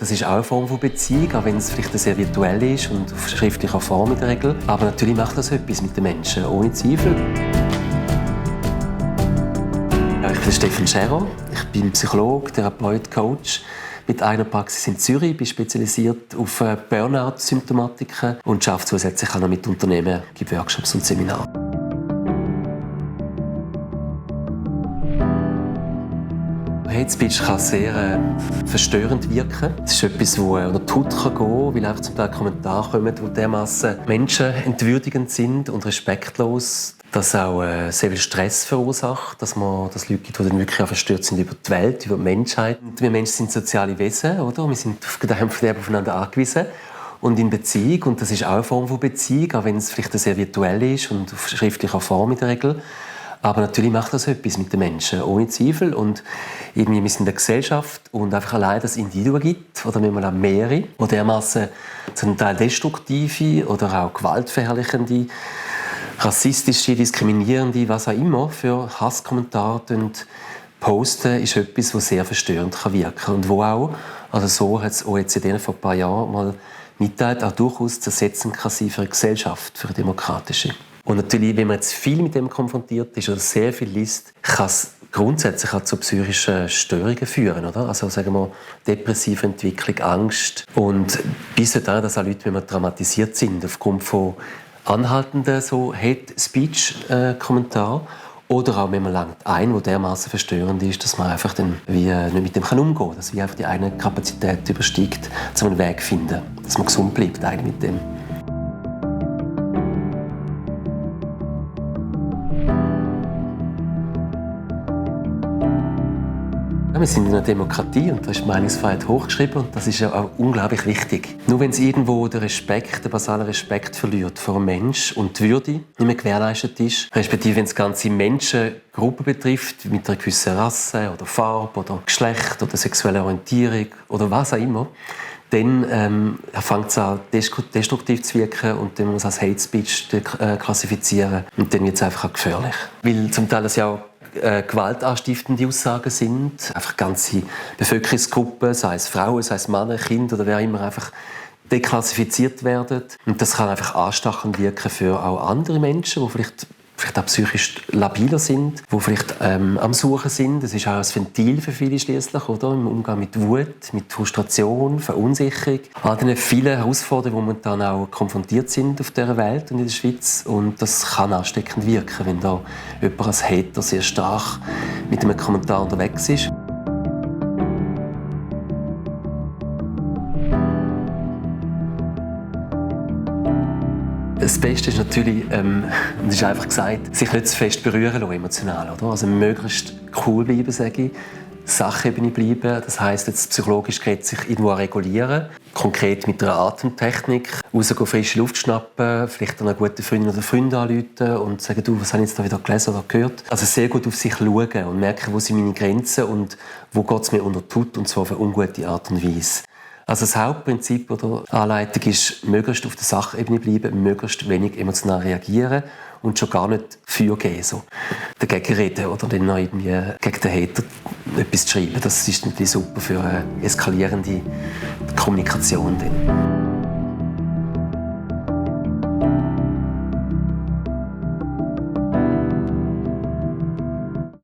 das ist auch eine Form von Beziehung, auch wenn es vielleicht sehr virtuell ist und auf schriftlicher Form in der Regel. Aber natürlich macht das etwas mit den Menschen, ohne Zweifel. Ja, ich bin Stefan Scherer, ich bin Psychologe, Therapeut, Coach mit einer Praxis in Zürich, bin spezialisiert auf Burnout-Symptomatiken und arbeite zusätzlich auch noch mit Unternehmen, gebe Workshops und Seminare. Hate Speech kann sehr verstörend wirken. Es ist etwas, das unter die Haut gehen kann, weil einfach zum Teil Kommentare kommen, die dermassen menschenentwürdigend sind und respektlos, dass auch sehr viel Stress verursacht, dass Leute gibt, die dann wirklich verstört sind über die Welt, über die Menschheit. Und wir Menschen sind soziale Wesen, oder? Wir sind aufeinander angewiesen. Und in Beziehung, und das ist auch eine Form von Beziehung, auch wenn es vielleicht sehr virtuell ist und auf schriftlicher Form in der Regel. Aber natürlich macht das etwas mit den Menschen, ohne Zweifel. Und irgendwie, wir sind in der Gesellschaft und einfach allein, dass es Individuen gibt, oder manchmal auch mehrere, die dermassen zum Teil destruktive oder auch gewaltverherrlichende, rassistische, diskriminierende, was auch immer, für Hasskommentare posten, ist etwas, das sehr verstörend wirken kann. Und wo auch, also so hat das OECD vor ein paar Jahren mal mitteilt, auch durchaus zersetzend kann sein für eine Gesellschaft, für eine demokratische. Und natürlich, wenn man jetzt viel mit dem konfrontiert ist oder sehr viel liest, kann es grundsätzlich auch zu psychischen Störungen führen, oder? Also sagen wir depressive Entwicklung, Angst und bis dahin, dass auch Leute, wenn wir traumatisiert sind aufgrund von anhaltenden so Hate-Speech-Kommentaren oder auch wenn man langt ein, wo dermaßen verstörend ist, dass man einfach dann wie nicht mit dem umgehen kann, dass wie einfach die eigene Kapazität übersteigt, zu einem Weg finden, dass man gesund bleibt eigentlich mit dem. Ja, wir sind in einer Demokratie und da ist Meinungsfreiheit hochgeschrieben und das ist ja auch unglaublich wichtig. Nur wenn es irgendwo der basale Respekt verliert vor einem Menschen und die Würde nicht mehr gewährleistet ist, respektive wenn es ganze Menschengruppen betrifft, mit einer gewissen Rasse oder Farbe oder Geschlecht oder sexuelle Orientierung oder was auch immer, dann fängt es an, destruktiv zu wirken und dann muss man es als Hate Speech klassifizieren und dann wird es einfach auch gefährlich. Weil zum Teil das ja auch gewaltanstiftende Aussagen sind. Einfach ganze Bevölkerungsgruppen, sei es Frauen, sei es Männer, Kinder oder wer immer, einfach deklassifiziert werden. Und das kann einfach anstachend wirken für auch andere Menschen, die vielleicht auch psychisch labiler sind, die vielleicht am Suchen sind. Das ist auch ein Ventil für viele schliesslich, oder? Im Umgang mit Wut, mit Frustration, Verunsicherung. All diese vielen Herausforderungen, die momentan auch konfrontiert sind auf dieser Welt und in der Schweiz. Und das kann ansteckend wirken, wenn da jemand als Hater sehr stark mit einem Kommentar unterwegs ist. Das Beste ist natürlich, das ist einfach gesagt, sich nicht zu fest berühren lassen, emotional. Oder? Also möglichst cool bleiben, sage ich. Sachebene bleiben, das heisst jetzt psychologisch sich irgendwo regulieren. Konkret mit einer Atemtechnik. Rausgehen, frische Luft schnappen, vielleicht einen guten Freund oder Freund anrufen und sagen, du, was habe ich jetzt da wieder gelesen oder gehört? Also sehr gut auf sich schauen und merken, wo sind meine Grenzen und wo geht es mir unter die Haut, und zwar auf eine ungute Art und Weise. Also das Hauptprinzip oder Anleitung ist, möglichst auf der Sachebene bleiben, möglichst wenig emotional reagieren und schon gar nicht Feuer geben, so dagegen reden oder dann noch irgendwie gegen den Hater etwas zu schreiben. Das ist natürlich super für eine eskalierende Kommunikation. Dann.